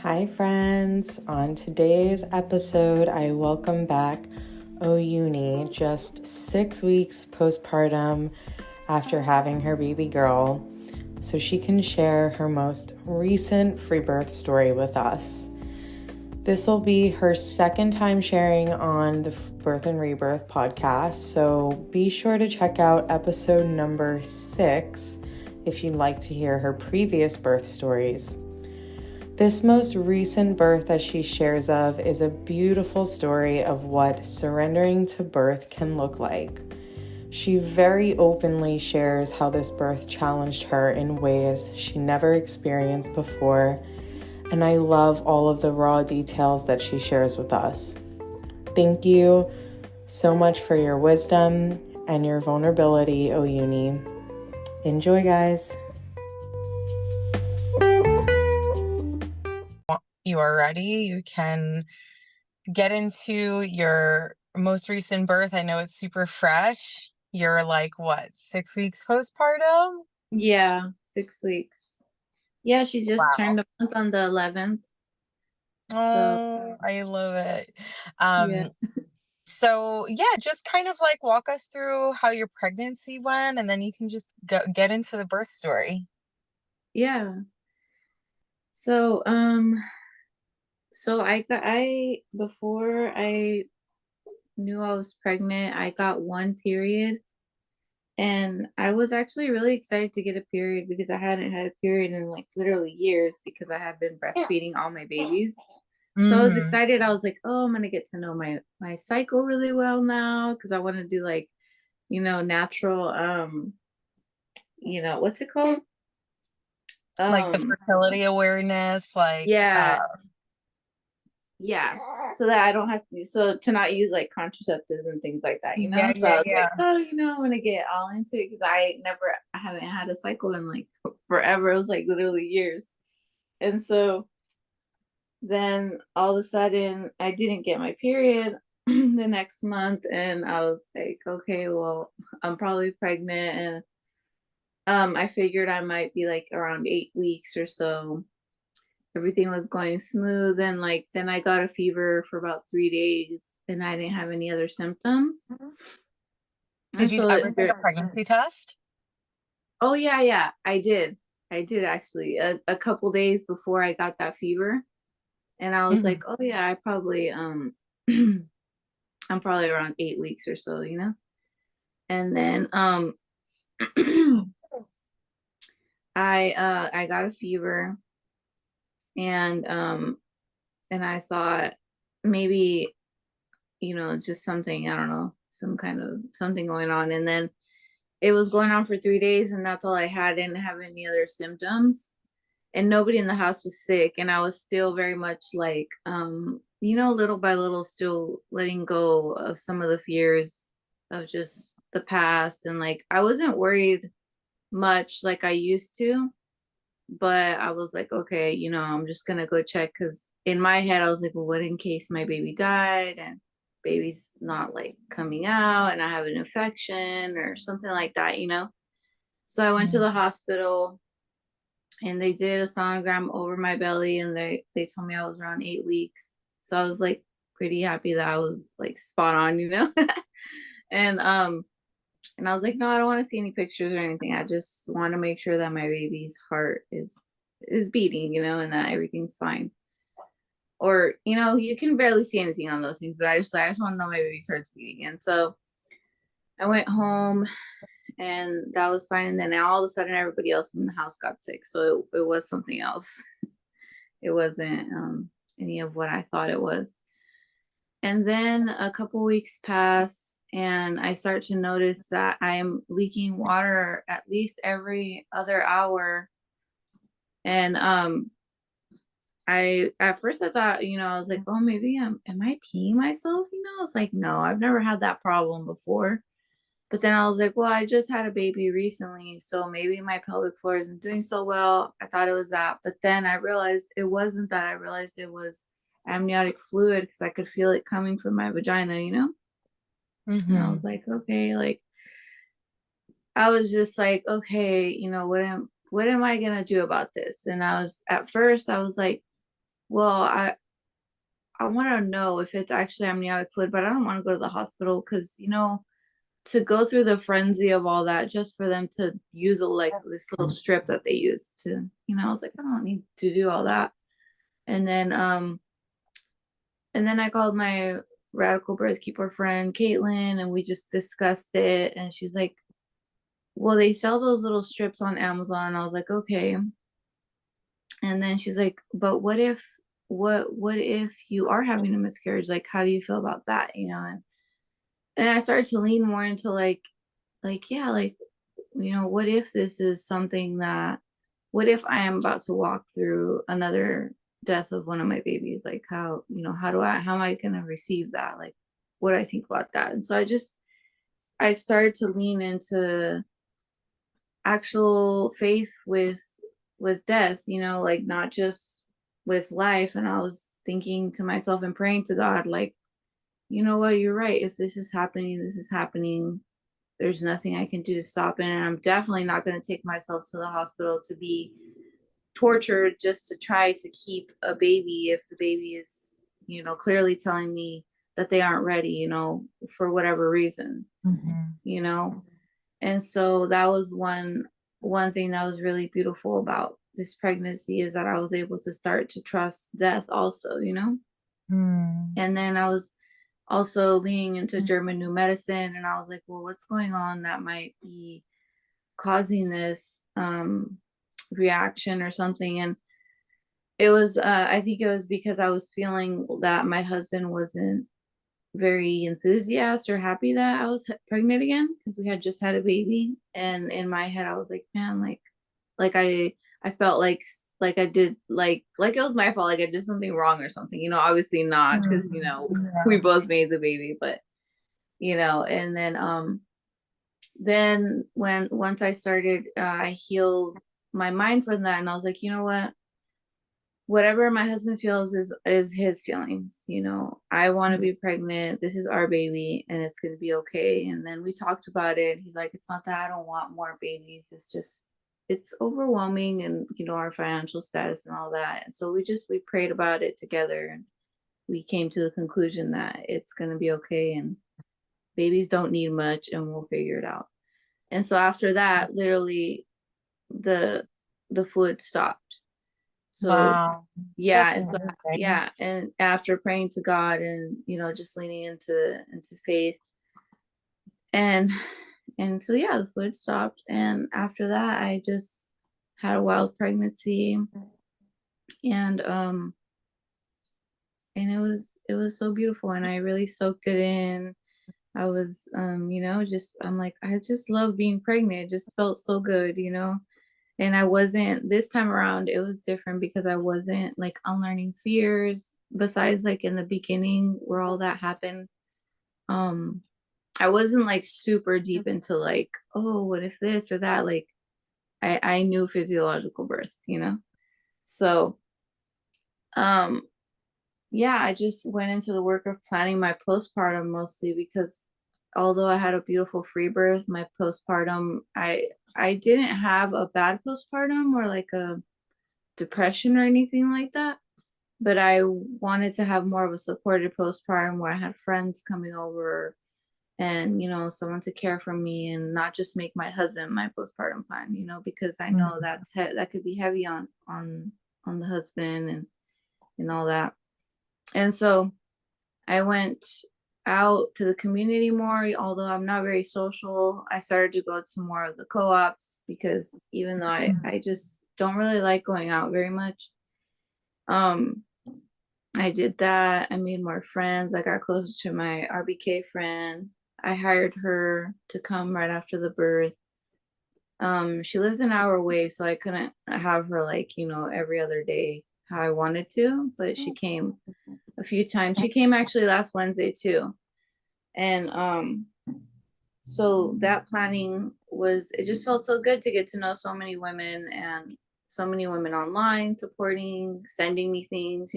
Hi friends, on today's episode I welcome back Oyuny, just 6 weeks postpartum after having her baby girl, so she can share her most recent Freebirth story with us. This will be her second time sharing on the Birth and Rebirth podcast, so be sure to check out episode number 6 if you'd like to hear her previous birth stories. This most recent birth that she shares of is a beautiful story of what surrendering to birth can look like. She very openly shares how this birth challenged her in ways she never experienced before, and I love all of the raw details that she shares with us. Thank you so much for your wisdom and your vulnerability, Oyuny. Enjoy, guys. You are ready, you can get into your most recent birth. I know it's super fresh. You're like, what, 6 weeks postpartum? Yeah, 6 weeks. Yeah, she just Wow. turned a month on the 11th. Oh, I love it. Yeah. So yeah, just kind of like walk us through how your pregnancy went, and then you can just get into the birth story. Yeah. So, before I knew I was pregnant, I got one period, and I was actually really excited to get a period because I hadn't had a period in like literally years because I had been breastfeeding all my babies. So I was Mm-hmm. excited. I was like, "Oh, I'm gonna get to know my cycle really well now because I want to do like, natural what's it called? Like the Um, fertility awareness, like yeah, yeah. So that I don't have to not use like contraceptives and things like that. yeah, So yeah, I was yeah. like, oh, I'm gonna get all into it because I haven't had a cycle in like forever. It was like literally years. And so then all of a sudden I didn't get my period the next month, and I was like, okay, well, I'm probably pregnant, and I figured I might be like around 8 weeks or so. Everything was going smooth, and like then I got a fever for about 3 days and I didn't have any other symptoms. Did And you so ever take a pregnancy test? oh yeah, I did actually a couple days before I got that fever, and I was Mm-hmm. like, oh yeah, I probably I'm probably around 8 weeks or so. And then I got a fever, and I thought maybe it's just something, I don't know, some kind of something going on. And then it was going on for 3 days, and that's all I had. I didn't have any other symptoms, and nobody in the house was sick. And I was still very much like, little by little, still letting go of some of the fears of just the past. And like, I wasn't worried much like I used to, but I was like, okay, I'm just gonna go check because in my head I was like, well, what in case my baby died and baby's not like coming out and I have an infection or something like that. So I went to the hospital and they did a sonogram over my belly, and they told me I was around 8 weeks. So I was like pretty happy that I was like spot on. And I was like, no, I don't want to see any pictures or anything. I just want to make sure that my baby's heart is beating, and that everything's fine. Or, you can barely see anything on those things, but I just want to know my baby's heart's beating. And so I went home, and that was fine. And then all of a sudden everybody else in the house got sick. So it was something else. It wasn't any of what I thought it was. And then a couple weeks pass, and I start to notice that I'm leaking water at least every other hour. And I at first I thought, I was like, oh, maybe am I peeing myself? I was like, no, I've never had that problem before. But then I was like, well, I just had a baby recently, so maybe my pelvic floor isn't doing so well. I thought it was that. But then I realized it wasn't that. I realized it was amniotic fluid because I could feel it coming from my vagina. And I Mm-hmm. was like, okay, like I was just like, okay, what am I gonna do about this? And I was at first I was like, well, I want to know if it's actually amniotic fluid, but I don't want to go to the hospital because, to go through the frenzy of all that just for them to use this little strip that they use to, I was like, I don't need to do all that. And then I called my radical birth keeper friend Caitlin, and we just discussed it, and she's like, well, they sell those little strips on Amazon. I was like, okay. And then she's like, but what if you are having a miscarriage? Like, how do you feel about that? And I started to lean more into yeah, what if this is something what if I am about to walk through another death of one of my babies? Like, how am I going to receive that? Like, what do I think about that? And so I started to lean into actual faith with death, like not just with life. And I was thinking to myself and praying to God, like, you know what, you're right. If this is happening, this is happening. There's nothing I can do to stop it. And I'm definitely not going to take myself to the hospital to be tortured just to try to keep a baby if the baby is, clearly telling me that they aren't ready, for whatever reason, And so that was one thing that was really beautiful about this pregnancy, is that I was able to start to trust death also, And then I was also leaning into German new medicine, and I was like, well, what's going on that might be causing this reaction or something? And it was I think it was because I was feeling that my husband wasn't very enthusiastic or happy that I was pregnant again, because we had just had a baby. And in my head I was like, man, like I felt like I did like it was my fault, like I did something wrong or something, obviously not, because we both made the baby, but and then once I started, I healed my mind from that, and I was like, you know what, whatever my husband feels is his feelings. I want to be pregnant, this is our baby, and it's going to be okay. And then we talked about it. He's like, it's not that I don't want more babies, it's just it's overwhelming, and our financial status and all that. And so we prayed about it together, and we came to the conclusion that it's going to be okay, and babies don't need much, and we'll figure it out. And so after that, literally the fluid stopped. So Wow. yeah, That's and so amazing. yeah, and after praying to God and just leaning into faith, and so yeah, the fluid stopped, and after that I just had a wild pregnancy, and it was so beautiful, and I really soaked it in. I was just I'm like, I just love being pregnant. It just felt so good, And I wasn't, this time around, it was different because I wasn't like unlearning fears. Besides, like in the beginning where all that happened, um, I wasn't like super deep into like, oh, what if this or that? Like I knew physiological birth, So um yeah, I just went into the work of planning my postpartum, mostly because although I had a beautiful free birth, my postpartum, I didn't have a bad postpartum or like a depression or anything like that, but I wanted to have more of a supported postpartum where I had friends coming over and someone to care for me, and not just make my husband my postpartum plan, because I know that could be heavy on the husband and all that. And so I went out to the community more. Although I'm not very social, I started to go to more of the co-ops, because even though I just don't really like going out very much, um I did that. I made more friends. I got closer to my RBK friend. I hired her to come right after the birth. She lives an hour away, so I couldn't have her like, every other day how I wanted to, but she came a few times. She came actually last Wednesday too. And so that planning it just felt so good to get to know so many women, and so many women online supporting, sending me things,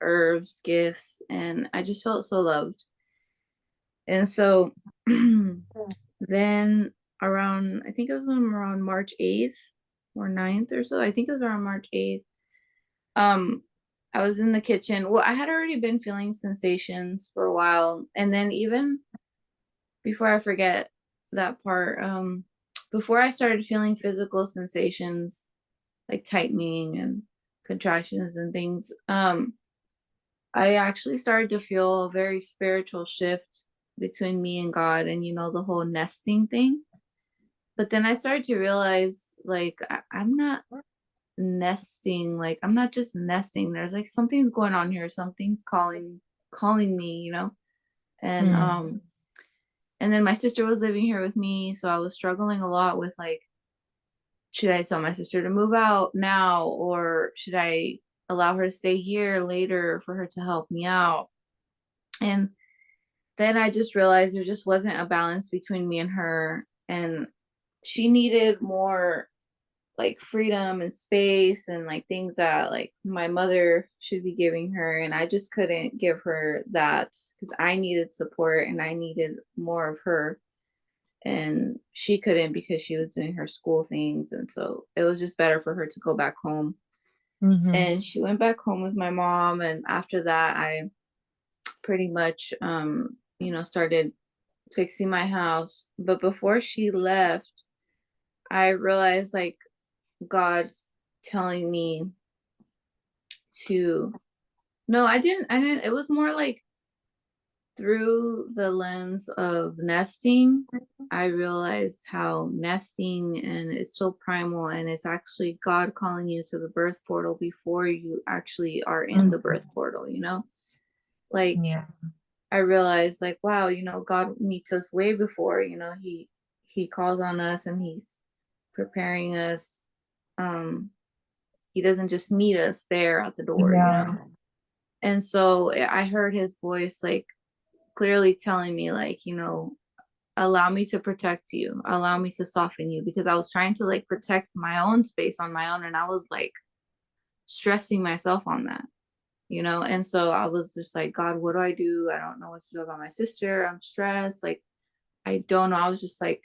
herbs, gifts, and I just felt so loved. And so then around, I think it was around March 8th or 9th or so. I think it was around March 8th. Um, I was in the kitchen. Well, I had already been feeling sensations for a while. And then even before I forget that part, before I started feeling physical sensations like tightening and contractions and things, I actually started to feel a very spiritual shift between me and God, and the whole nesting thing. But then I started to realize, like, I'm not nesting, like I'm not just nesting. There's like something's going on here. Something's calling me. And and then my sister was living here with me, so I was struggling a lot with, like, should I tell my sister to move out now, or should I allow her to stay here later for her to help me out? And then I just realized there just wasn't a balance between me and her, and she needed more like freedom and space and like things that like my mother should be giving her, and I just couldn't give her that because I needed support and I needed more of her, and she couldn't because she was doing her school things. And so it was just better for her to go back home. And she went back home with my mom, and after that I pretty much started fixing my house. But before she left, I realized, like, God's telling me to, no, I didn't, it was more like through the lens of nesting. I realized how nesting, and it's so primal, and it's actually God calling you to the birth portal before you actually are in the birth portal, like, Yeah. I realized, like, wow, God meets us way before, he calls on us and he's preparing us. He doesn't just meet us there at the door, Yeah. And so I heard his voice, like, clearly telling me, like, allow me to protect you, allow me to soften you, because I was trying to like protect my own space on my own, and I was like stressing myself on that, and so I was just like, God, what do? I don't know what to do about my sister. I'm stressed, like, I don't know. I was just like,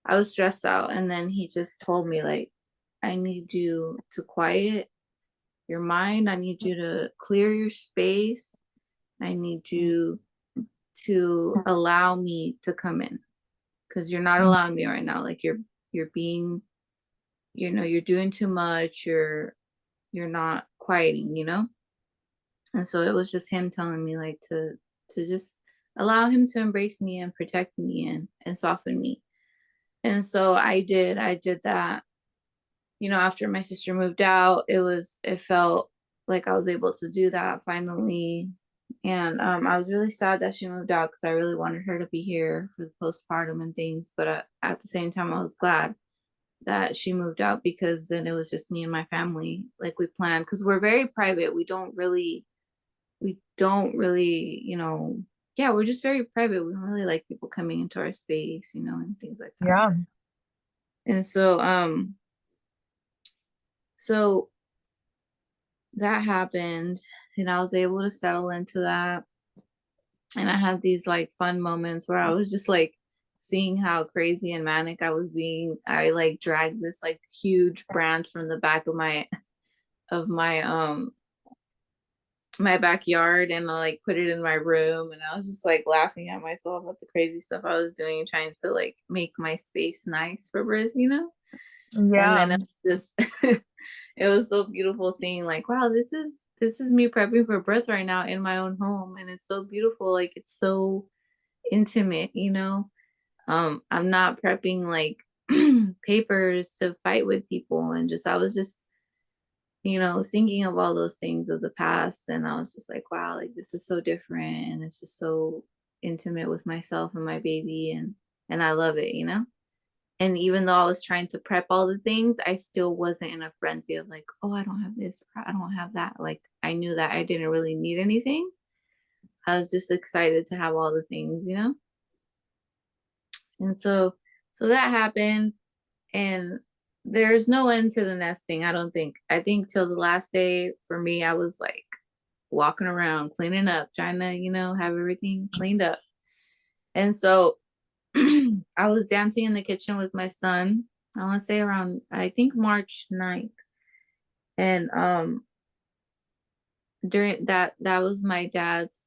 I was stressed out. And then he just told me, like, I need you to quiet your mind. I need you to clear your space. I need you to allow me to come in, because you're not allowing me right now. Like, you're being, you're doing too much. You're not quieting. And so it was just him telling me, like, to just allow him to embrace me and protect me and soften me. And so I did that. After my sister moved out, it felt like I was able to do that finally. And I was really sad that she moved out because I really wanted her to be here for the postpartum and things. But at the same time, I was glad that she moved out, because then it was just me and my family, like we planned, because we're very private. We don't really, yeah, we're just very private. We don't really like people coming into our space, and things like that. Yeah. And so that happened, and I was able to settle into that. And I had these like fun moments where I was just like seeing how crazy and manic I was being. I like dragged this like huge branch from the back of my backyard, and I like put it in my room, and I was just like laughing at myself at the crazy stuff I was doing, trying to like make my space nice for birth. And Yeah. then it was just it was so beautiful seeing, like, wow, this is me prepping for birth right now in my own home, and it's so beautiful. Like, it's so intimate. I'm not prepping like papers to fight with people, and just I was just thinking of all those things of the past, and I was just like, wow, like, this is so different, and it's just so intimate with myself and my baby, and I love it. And even though I was trying to prep all the things, I still wasn't in a frenzy of like, oh, I don't have this, or I don't have that. Like, I knew that I didn't really need anything. I was just excited to have all the things. And so that happened, and there's no end to the nesting, I don't think. I think till the last day for me, I was like walking around, cleaning up, trying to, have everything cleaned up. And so I was dancing in the kitchen with my son. I want to say around, I think, March 9th. And during that was my dad's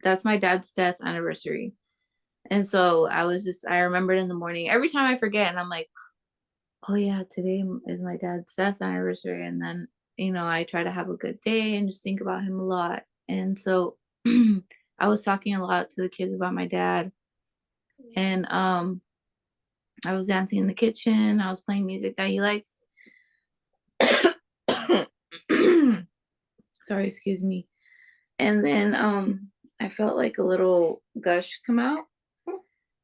that's my dad's death anniversary. And so I remembered in the morning, every time I forget and I'm like, oh yeah, today is my dad's death anniversary. And then, I try to have a good day and just think about him a lot. And so I was talking a lot to the kids about my dad. And I was dancing in the kitchen. I was playing music that he likes. Sorry, excuse me. And then I felt like a little gush come out.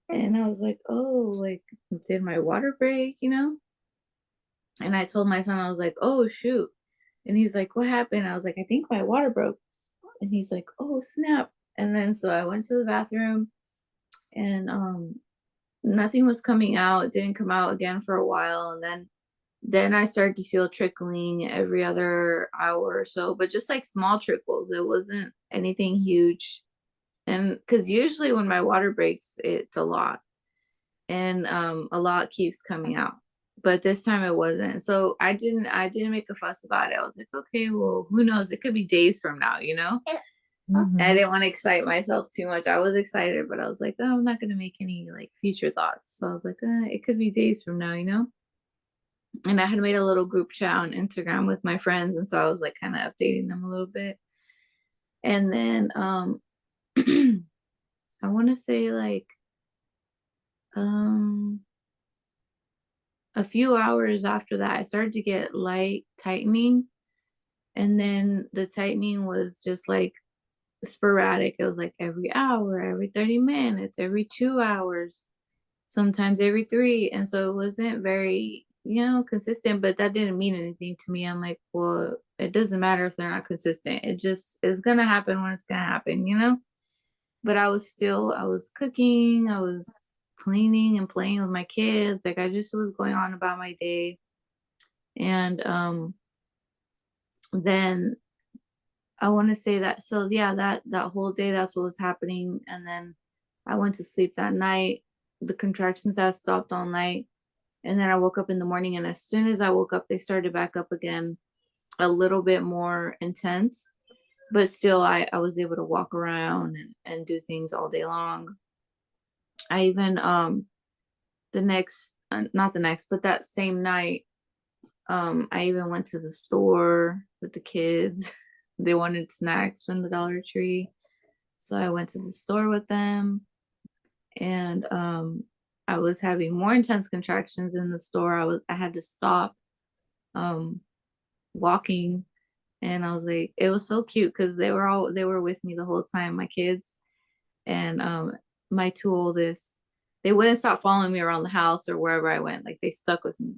And I was like, oh, like, did my water break, And I told my son, I was like, oh, shoot. And he's like, what happened? I was like, I think my water broke. And he's like, oh, snap. And then so I went to the bathroom and nothing was coming out. It didn't come out again for a while. And then I started to feel trickling every other hour or so, but just like small trickles. It wasn't anything huge. And because usually when my water breaks, it's a lot. And a lot keeps coming out. But this time it wasn't. So I didn't make a fuss about it. I was like, okay, well, who knows? It could be days from now, Mm-hmm. I didn't want to excite myself too much. I was excited, but I was like, oh, I'm not going to make any like future thoughts. So I was like, it could be days from now. And I had made a little group chat on Instagram with my friends. And so I was like kind of updating them a little bit. And then I want to say like um a few hours after that, I started to get light tightening. And then the tightening was just like sporadic. It was like every hour, every 30 minutes, every 2 hours, sometimes every three. And so it wasn't very, consistent, but that didn't mean anything to me. I'm like, well, it doesn't matter if they're not consistent. It just is going to happen when it's going to happen. But I was cooking, I was cleaning and playing with my kids. Like I just was going on about my day. And then I want to say that, so yeah, that whole day, that's what was happening. And then I went to sleep that night. The contractions had stopped all night. And then I woke up in the morning, and as soon as I woke up, they started back up again, a little bit more intense. But still, I was able to walk around and do things all day long. I even the next not the next, but that same night, I even went to the store with the kids. They wanted snacks from the Dollar Tree. So I went to the store with them, and I was having more intense contractions in the store. I had to stop um walking, and I was like, it was so cute because they were with me the whole time, my kids. And my two oldest, they wouldn't stop following me around the house or wherever I went. Like they stuck with me.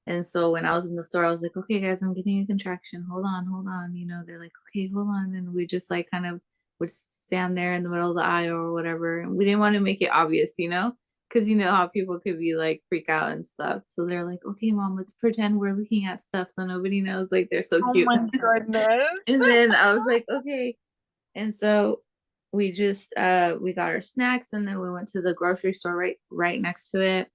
And so when I was in the store, I was like, okay, guys, I'm getting a contraction. Hold on, hold on. They're like, okay, hold on. And we just like kind of would stand there in the middle of the aisle or whatever. And we didn't want to make it obvious. Because you know how people could be like freak out and stuff. So they're like, okay, mom, let's pretend we're looking at stuff so nobody knows. Like they're so Oh cute. my goodness. And then I was like, okay. And so we just we got our snacks, and then we went to the grocery store right next to it.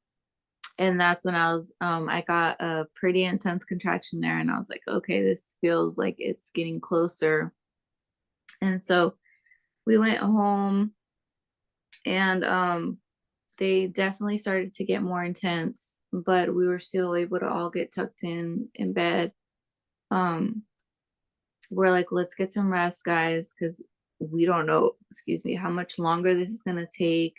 And that's when I got a pretty intense contraction there, and I was like, okay, this feels like it's getting closer. And so we went home, and they definitely started to get more intense, but we were still able to all get tucked in bed. um we're like, let's get some rest, guys, because we don't know, excuse me, how much longer this is going to take.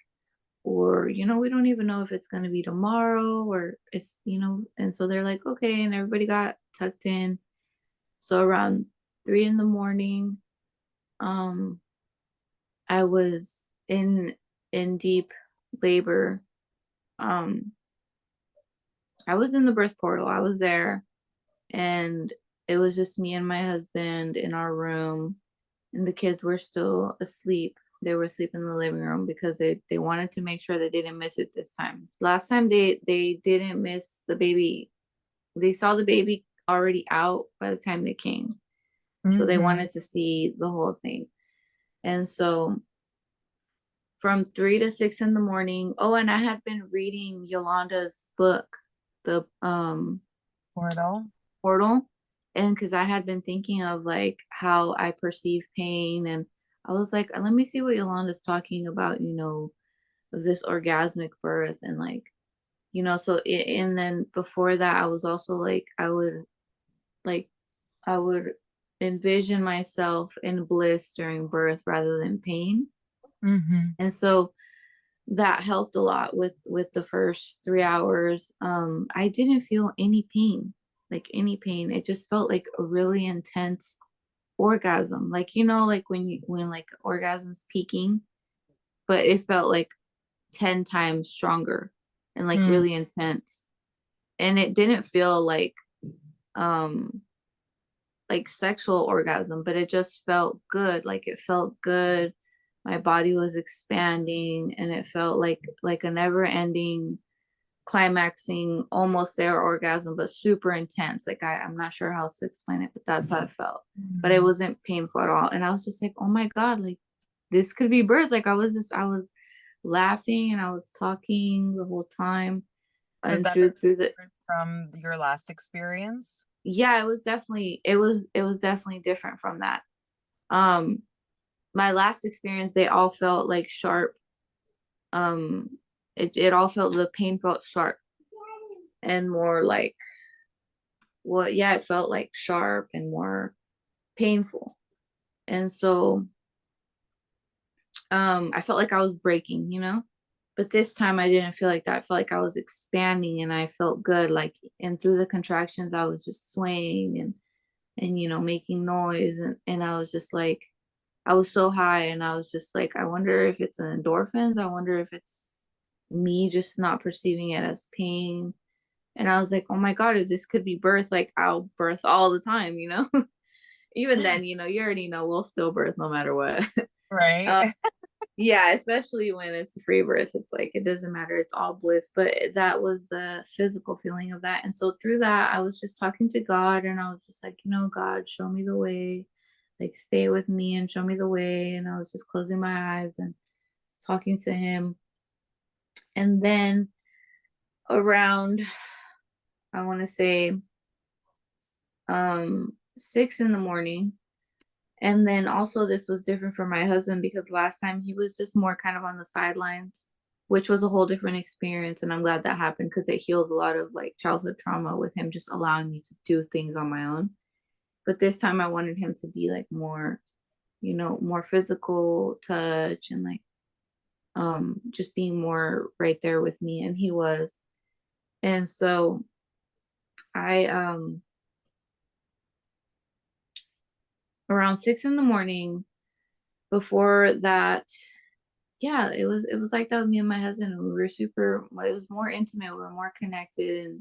Or we don't even know if it's going to be tomorrow, or and so they're like, okay. And everybody got tucked in. So around 3 in the morning, um I was in deep labor. um I was in the birth portal, I was there, and it was just me and my husband in our room, and the kids were still asleep. They were asleep in the living room because they wanted to make sure they didn't miss it this time. Last time they didn't miss the baby. They saw the baby already out by the time they came. So they wanted to see the whole thing. And so from 3 to 6 in the morning. Oh, and I had been reading Yolanda's book, the Portal. Portal. And because I had been thinking of like how I perceive pain, and I was like, let me see what Yolanda's talking about, of this orgasmic birth, and like, so and then before that, I was also like, like I would envision myself in bliss during birth rather than pain. Mm-hmm. And so that helped a lot with the first 3 hours. I didn't feel any pain, like any pain. It just felt like a really intense orgasm, like like when like orgasm's peaking, but it felt like 10 times stronger and like Mm. really intense. And it didn't feel um like sexual orgasm, but it just felt good. Like it felt good. My body was expanding, and it felt like a never ending climaxing, almost there orgasm, but super intense. Like I'm not sure how else to explain it, but that's how it felt. But it Mm. wasn't painful at all. And I was just like, oh my God, like this could be birth. Like I was laughing and I was talking the whole time. Was And that very through the different from your last experience? yeah, it was definitely different from that. Um my last experience, they all felt like sharp. Um it all felt, the pain felt sharp and more like, well, yeah, it felt like sharp and more painful. And so I felt like I was breaking. But this time I didn't feel like that. I felt like I was expanding and I felt good. Like, and through the contractions I was just swaying and making noise, and I was just like, I was so high, and I was just like, I wonder if it's an endorphins. I wonder if it's me just not perceiving it as pain. And I was like, oh my God, if this could be birth, like I'll birth all the time. Even then, you already know we'll still birth no matter what. Right. um, yeah, especially when it's a free birth, it's like it doesn't matter, it's all bliss. But that was the physical feeling of that. And so through that, I was just talking to God, and I was just like, God, show me the way, like stay with me and show me the way. And I was just closing my eyes and talking to him. And then around, I want to say 6 in the morning. And then also this was different for my husband because last time he was just more kind of on the sidelines, which was a whole different experience. And I'm glad that happened because it healed a lot of like childhood trauma with him just allowing me to do things on my own. But this time I wanted him to be like more, more physical touch and like just being more right there with me. And he was. And so I around 6 in the morning, before that, yeah, it was like that with me and my husband, and we were super, it was more intimate, we were more connected, and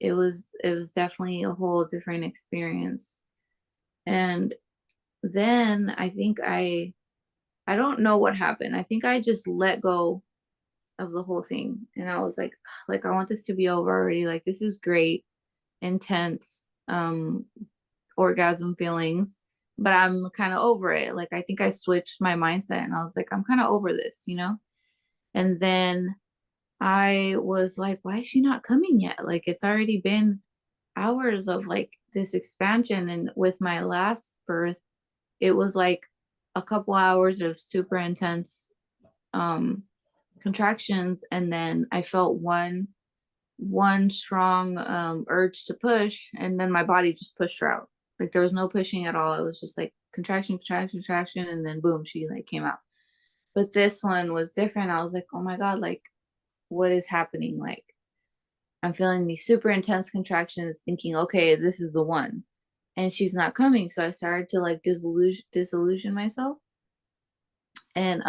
it was definitely a whole different experience. And then I think I don't know what happened. I think I just let go of the whole thing, and I was like I want this to be over already. Like this is great, intense orgasm feelings, but I'm kind of over it. Like I think I switched my mindset, and I was like, I'm kind of over this. And then I was like, why is she not coming yet? Like it's already been hours of like this expansion. And with my last birth, it was like a couple hours of super intense um contractions, and then I felt one strong urge to push, and then my body just pushed her out. Like there was no pushing at all. It was just like contraction, contraction, contraction, and then boom, she like came out. But this one was different. I was like, oh my God, like what is happening? Like I'm feeling these super intense contractions, thinking, okay, this is the one. And she's not coming. So I started to like disillusion myself. And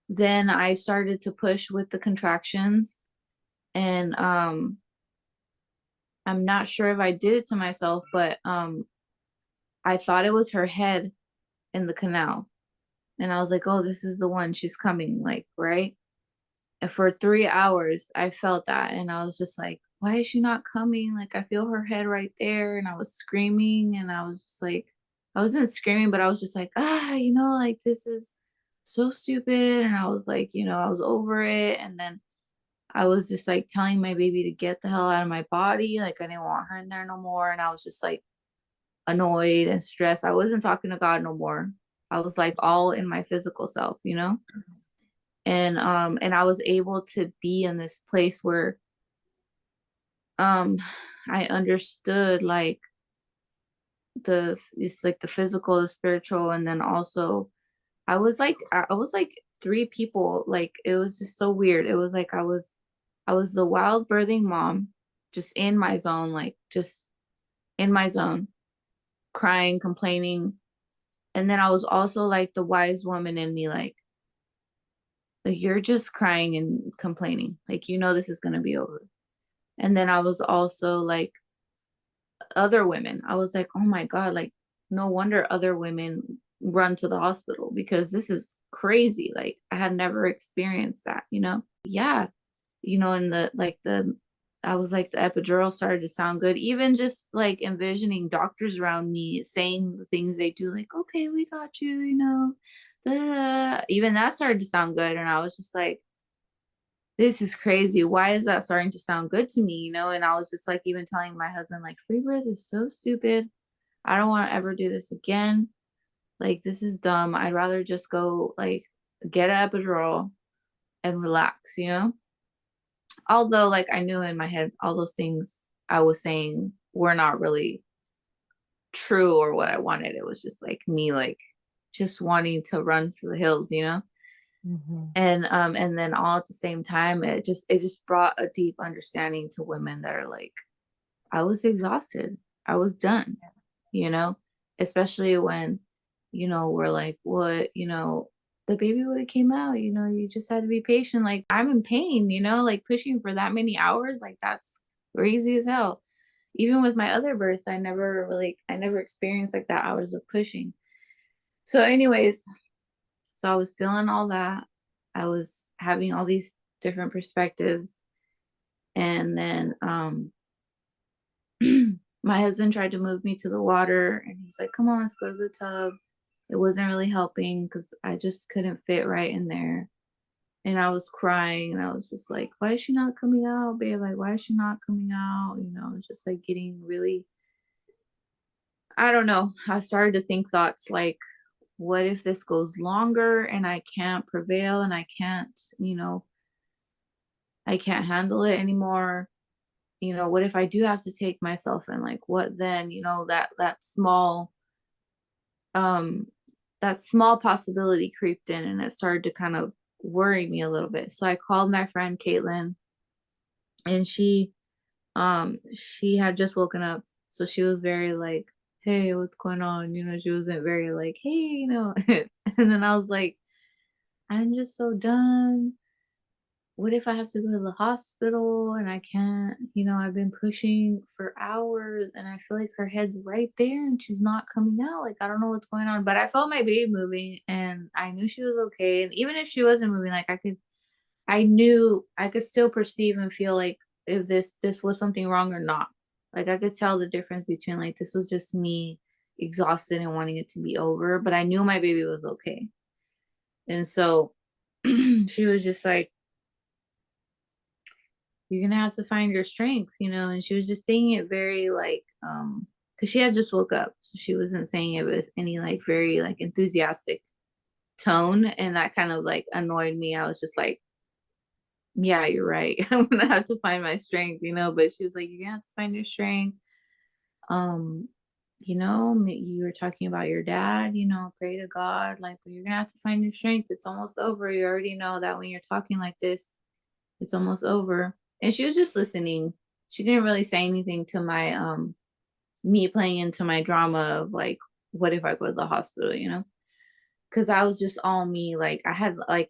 then I started to push with the contractions. And I'm not sure if I did it to myself, but I thought it was her head in the canal. And I was like, oh, this is the one. She's coming, like, right? And for 3 hours, I felt that. And I was just like, why is she not coming? Like, I feel her head right there. And I was screaming. And I was just like, I wasn't screaming, but I was just like, like, this is so stupid. And I was like, I was over it. And then I was just like telling my baby to get the hell out of my body. Like I didn't want her in there no more. And I was just like annoyed and stressed. I wasn't talking to God no more. I was like all in my physical self, you know? And I was able to be in this place where I understood like it's like the physical, the spiritual, and then also I was like three people. Like it was just so weird. It was like I was the wild birthing mom, just in my zone, like just in my zone, crying, complaining. And then I was also like the wise woman in me, like you're just crying and complaining. Like, this is gonna be over. And then I was also like other women. I was like, oh my God, like no wonder other women run to the hospital because this is crazy. Like I had never experienced that. Yeah. And I was like the epidural started to sound good. Even just like envisioning doctors around me saying the things they do, like, okay, we got you. Da, da, da. Even that started to sound good. And I was just like, this is crazy. Why is that starting to sound good to me? And I was just like, even telling my husband, like, free birth is so stupid. I don't want to ever do this again. Like, this is dumb. I'd rather just go, like, get an epidural and relax. Although, like, I knew in my head, all those things I was saying were not really true or what I wanted. It was just like me, like, just wanting to run for the hills. Mm-hmm. And then all at the same time, it just brought a deep understanding to women that are like, I was exhausted, I was done, you know especially when we're like, what, the baby would have came out, you just had to be patient. Like I'm in pain, like pushing for that many hours, like that's crazy as hell. Even with my other births, I never experienced like that hours of pushing. So anyways, so I was feeling all that. I was having all these different perspectives. And then my husband tried to move me to the water and he's like, come on, let's go to the tub. It wasn't really helping because I just couldn't fit right in there. And I was crying and I was just like, why is she not coming out, babe? Like, why is she not coming out? It's just like getting really, I don't know. I started to think thoughts like, what if this goes longer and I can't prevail and I can't handle it anymore? What if I do have to take myself and like, what then? Um, that small possibility creeped in and it started to kind of worry me a little bit. So I called my friend Caitlin and she had just woken up. So she was very like, hey, what's going on? She wasn't very like, hey. And then I was like, I'm just so done. What if I have to go to the hospital and I can't, I've been pushing for hours and I feel like her head's right there and she's not coming out. Like, I don't know what's going on, but I felt my baby moving and I knew she was okay. And even if she wasn't moving, like I knew I could still perceive and feel like if this was something wrong or not. Like I could tell the difference between like, this was just me exhausted and wanting it to be over, but I knew my baby was okay. And so she was just like, you're gonna have to find your strength, and she was just saying it very like because she had just woke up, so she wasn't saying it with any like very like enthusiastic tone, and that kind of like annoyed me. I was just like, yeah, you're right. I'm gonna have to find my strength, but she was like, you're gonna have to find your strength. um you were talking about your dad, pray to God, like, well, you're gonna have to find your strength, it's almost over. You already know that when you're talking like this, it's almost over. And she was just listening. She didn't really say anything to my me playing into my drama of like, what if I go to the hospital? Because I was just all me. Like I had like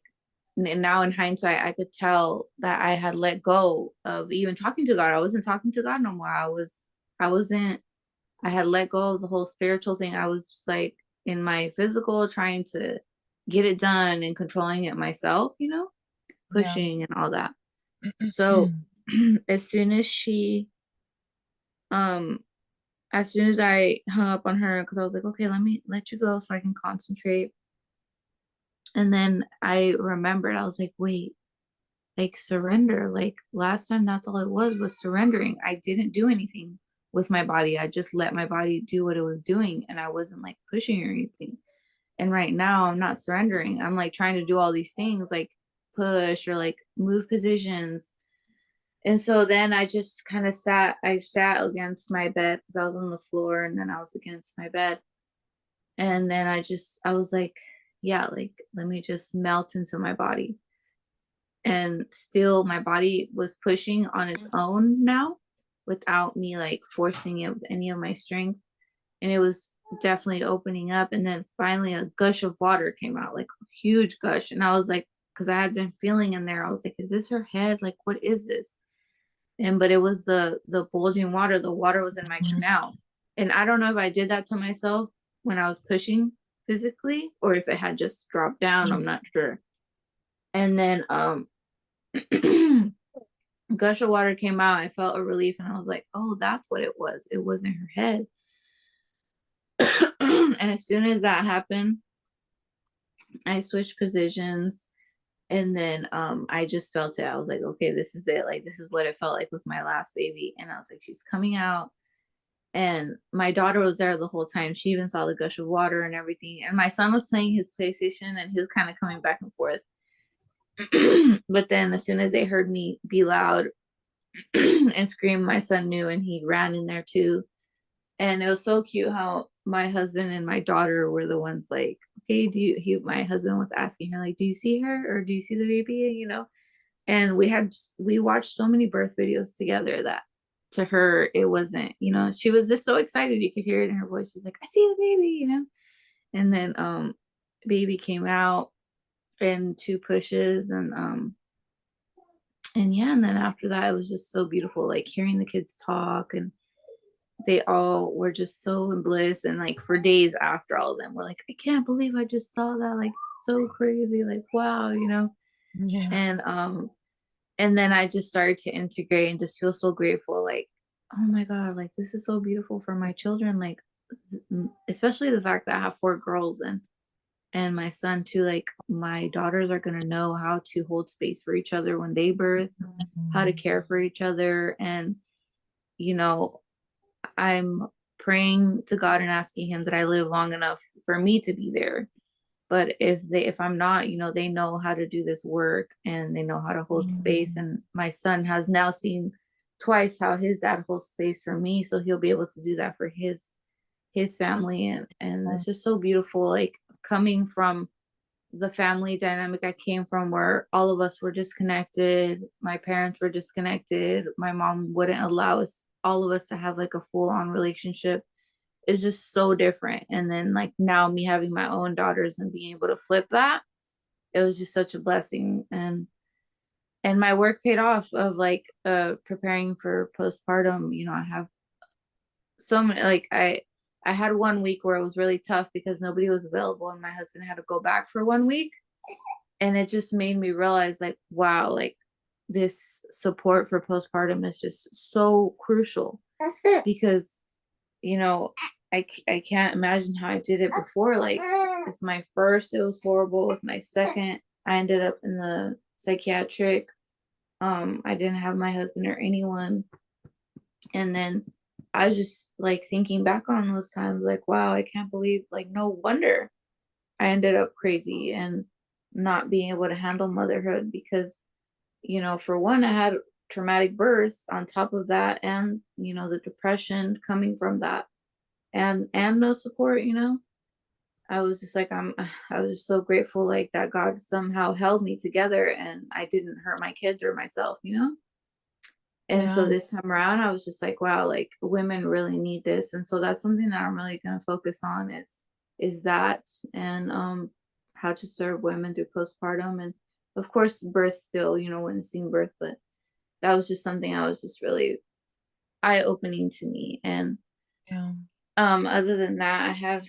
now in hindsight, I could tell that I had let go of even talking to God. I wasn't talking to God no more. I had let go of the whole spiritual thing. I was just like in my physical trying to get it done and controlling it myself, pushing and all that. So as soon as she um as soon as I hung up on her, because I was like, okay, let me let you go so I can concentrate. And then I remembered, I was like, wait, like surrender. Like last time, that's all it was surrendering. I didn't do anything with my body. I just let my body do what it was doing, and I wasn't like pushing or anything. And right now I'm not surrendering. I'm like trying to do all these things, like push or like move positions. And so then I just kind of sat against my bed because I was on the floor, and then I was against my bed. And then I was like, yeah, like let me just melt into my body. And still my body was pushing on its own now without me like forcing it with any of my strength. And it was definitely opening up. And then finally a gush of water came out, like a huge gush. And I was like, because I had been feeling in there, I was like, is this her head? Like, what is this? And but it was the bulging water. The water was in my canal. And I don't know if I did that to myself when I was pushing physically or if it had just dropped down. I'm not sure. And then gush of water came out. I felt a relief, and I was like, oh, that's what it was. It wasn't her head. And as soon as that happened, I switched positions, and then I just felt it. I was like, okay, this is it. Like this is what it felt like with my last baby. And I was like, she's coming out. And my daughter was there the whole time. She even saw the gush of water and everything. And my son was playing his PlayStation, and he was kind of coming back and forth. But then as soon as they heard me be loud and scream, my son knew, and he ran in there too. And it was so cute how my husband and my daughter were the ones like, okay, my husband was asking her, like, do you see her or do you see the baby? And we watched so many birth videos together that to her, it wasn't, she was just so excited. You could hear it in her voice. She's like, I see the baby. And then, baby came out in 2 pushes, and yeah. And then after that, it was just so beautiful, like hearing the kids talk, and they all were just so in bliss. And like for days after, all of them were like, I can't believe I just saw that, like so crazy, like wow. Yeah. And then I just started to integrate and just feel so grateful, like, oh my god, like this is so beautiful for my children, like especially the fact that I have 4 girls, and my son too. Like my daughters are going to know how to hold space for each other when they birth, how to care for each other. And you know I'm praying to God and asking him that I live long enough for me to be there. But if I'm not, they know how to do this work, and they know how to hold space. And my son has now seen twice how his dad holds space for me, so he'll be able to do that for his family. And it's just so beautiful, like coming from the family dynamic I came from, where all of us were disconnected. My parents were disconnected. My mom wouldn't allow all of us to have like a full-on relationship. It's just so different. And then like now me having my own daughters and being able to flip that, it was just such a blessing. And my work paid off of like preparing for postpartum. I have so many, like I had 1 week where it was really tough because nobody was available, and my husband had to go back for 1 week. And it just made me realize, like, wow, like this support for postpartum is just so crucial. Because I can't imagine how I did it before. Like with my first, it was horrible. With my second, I ended up in the psychiatric. I didn't have my husband or anyone. And then I was just like thinking back on those times, like, wow, I can't believe, like, no wonder I ended up crazy and not being able to handle motherhood. Because for one, I had traumatic births on top of that, and the depression coming from that, and no support. I was just like, I was just so grateful, like that God somehow held me together, and I didn't hurt my kids or myself. And so Yeah. this time around, I was just like, wow, like women really need this. And so that's something that I'm really going to focus on, is that, and how to serve women through postpartum. And of course birth still, witnessing birth. But that was just something I was just really eye-opening to me. And Yeah. other than that, I had,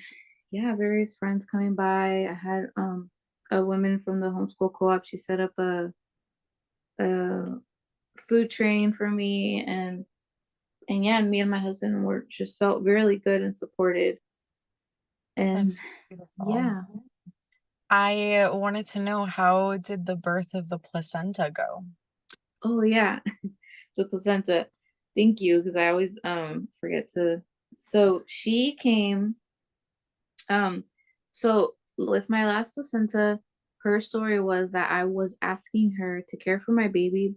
yeah, various friends coming by. I had a woman from the homeschool co-op. She set up a food train for me. And yeah, and me and my husband were just felt really good and supported. And That's beautiful. yeah. I wanted to know, how did the birth of the placenta go? Oh yeah, the placenta. Thank you, because I always forget to. So she came. Um, so with my last placenta, her story was that I was asking her to care for my baby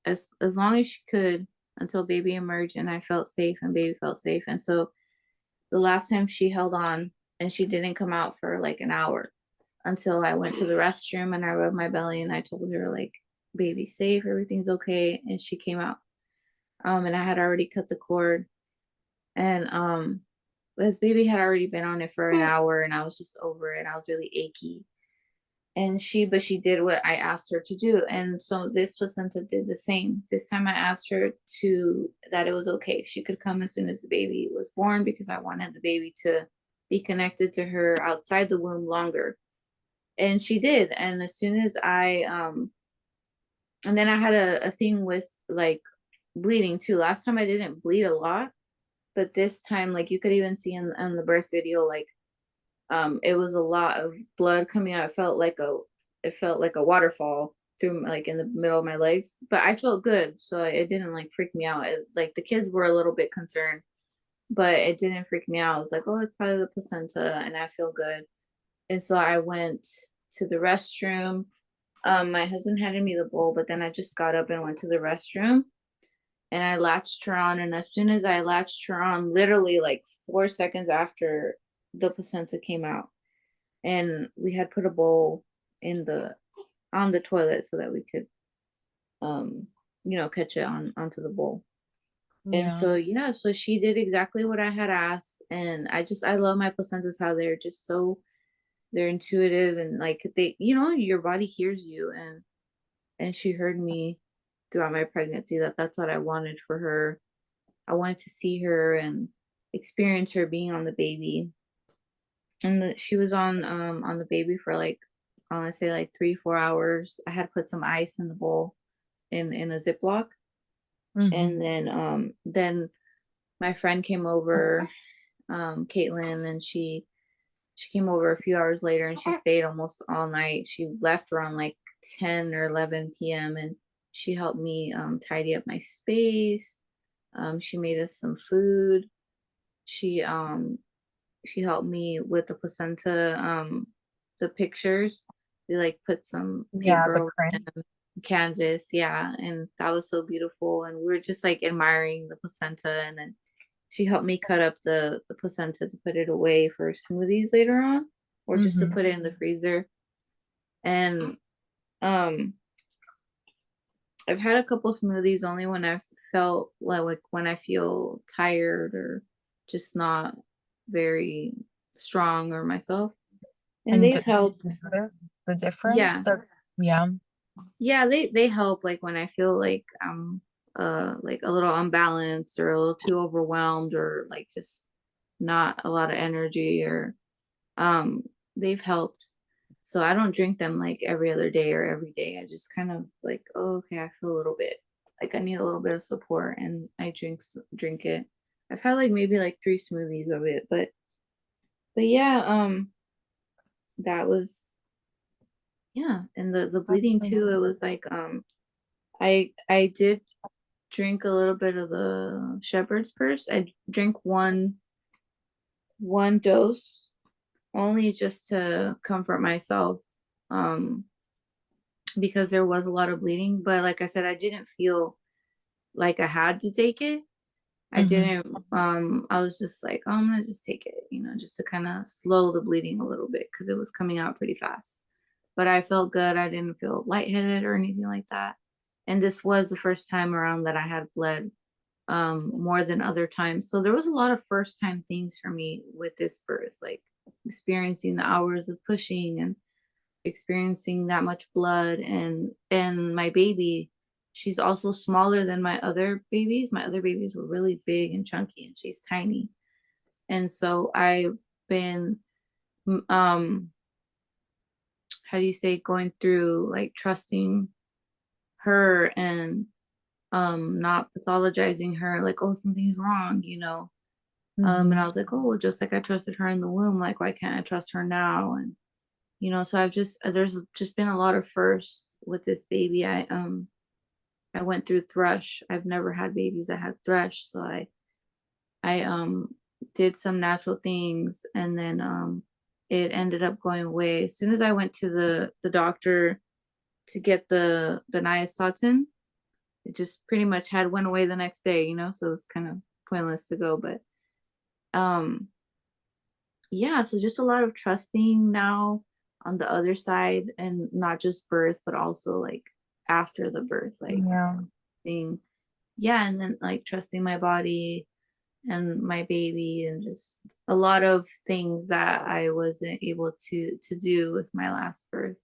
as long as she could until baby emerged and I felt safe and baby felt safe. And so the last time she held on and she didn't come out for like an hour until I went to the restroom and I rubbed my belly and I told her like baby's safe, everything's okay, and she came out. And I had already cut the cord, and this baby had already been on it for an hour and I was just over it. I was really achy. And she did what I asked her to do. And so this placenta did the same. This time I asked her to that it was okay. She could come as soon as the baby was born because I wanted the baby to be connected to her outside the womb longer. And she did. And as soon as and then I had a thing with like bleeding too. Last time I didn't bleed a lot, but this time, like you could even see in the birth video, like it was a lot of blood coming out. It felt like a waterfall through like in the middle of my legs, but I felt good, so it didn't like freak me out. Like the kids were a little bit concerned, but it didn't freak me out. I was like, oh, it's probably the placenta, and I feel good. And so I went to the restroom. My husband handed me the bowl, but then I just got up and went to the restroom and I latched her on. And as soon as I latched her on, literally like 4 seconds after, the placenta came out. And we had put a bowl in the on the toilet so that we could catch it onto the bowl. And Yeah. so yeah, so she did exactly what I had asked. And I love my placentas, how they're just so they're intuitive and like your body hears you. And she heard me throughout my pregnancy, that's what I wanted for her. I wanted to see her and experience her being on the baby. And she was on the baby for like I want to say like 3-4 hours. I had put some ice in the bowl in a Ziploc. Mm-hmm. And then my friend came over, Caitlin, and she came over a few hours later and she stayed almost all night. She left around like 10 or 11 p.m. and she helped me tidy up my space. She made us some food. She she helped me with the placenta, the pictures. We like put some Yeah, paper the over print. them, canvas, yeah, and that was so beautiful. And we were just like admiring the placenta, and then she helped me cut up the placenta to put it away for smoothies later on, or just to Mm-hmm. put it in the freezer. And um, I've had a couple smoothies only when I felt like when I feel tired or just not very strong or myself. And And they've helped. the difference? Yeah. Yeah. Yeah, they help like when I feel like I'm like a little unbalanced or a little too overwhelmed or like just not a lot of energy or um they've helped. So I don't drink them like every other day or every day. I just kind of like, oh, okay, I feel a little bit like I need a little bit of support and I drink it. I've had like maybe like 3 smoothies of it, but yeah, that was yeah. And the bleeding too, it was like I did drink a little bit of the shepherd's purse. I drank one dose only just to comfort myself. Um because there was a lot of bleeding, but like I said, I didn't feel like I had to take it. I Mm-hmm. didn't I was just like, oh, I'm gonna just take it, just to kind of slow the bleeding a little bit because it was coming out pretty fast. But I felt good. I didn't feel lightheaded or anything like that. And this was the first time around that I had bled more than other times. So there was a lot of first time things for me with this birth, like experiencing the hours of pushing and experiencing that much blood. And my baby, she's also smaller than my other babies. My other babies were really big and chunky and she's tiny. And so I've been how do you say, going through like trusting her and not pathologizing her like, oh, something's wrong. And Mm-hmm. I was like, oh, well, just like I trusted her in the womb, like why can't I trust her now? So there's just been a lot of firsts with this baby. I went through thrush. I've never had babies that had thrush, so I did some natural things, and then it ended up going away as soon as I went to the doctor to get the nystatin. It just pretty much had went away the next day, so it was kind of pointless to go. But um yeah, so just a lot of trusting now on the other side, and not just birth but also like after the birth, like Yeah. being, yeah, and then like trusting my body and my baby, and just a lot of things that I wasn't able to do with my last birth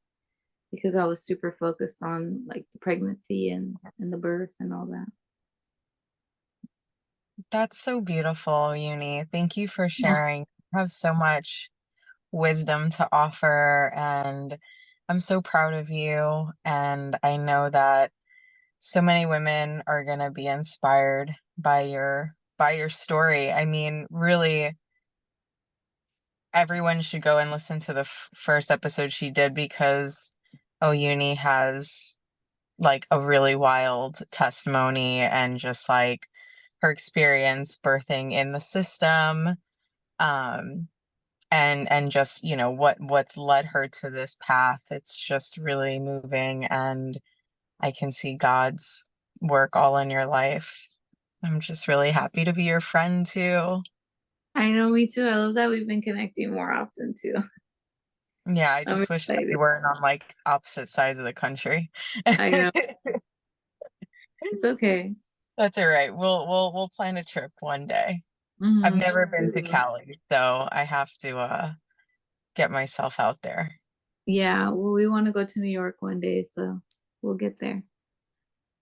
because I was super focused on like the pregnancy and the birth and all that. That's so beautiful, Uni. Thank you for Yeah. sharing. You have so much wisdom to offer, and I'm so proud of you. And I know that so many women are going to be inspired by your story. I mean, really, everyone should go and listen to the first episode she did, because Oyuni has like a really wild testimony, and just like her experience birthing in the system, um and just, what's led her to this path. It's just really moving, and I can see God's work all in your life. I'm just really happy to be your friend too. I know, me too. I love that we've been connecting more often too. Yeah, I I'm just wish that we excited. weren't on like opposite sides of the country. I know. It's okay. That's all right. We'll plan a trip one day. I've Mm-hmm. never been to Cali, so I have to get myself out there. Yeah, well, we want to go to New York one day, so we'll get there.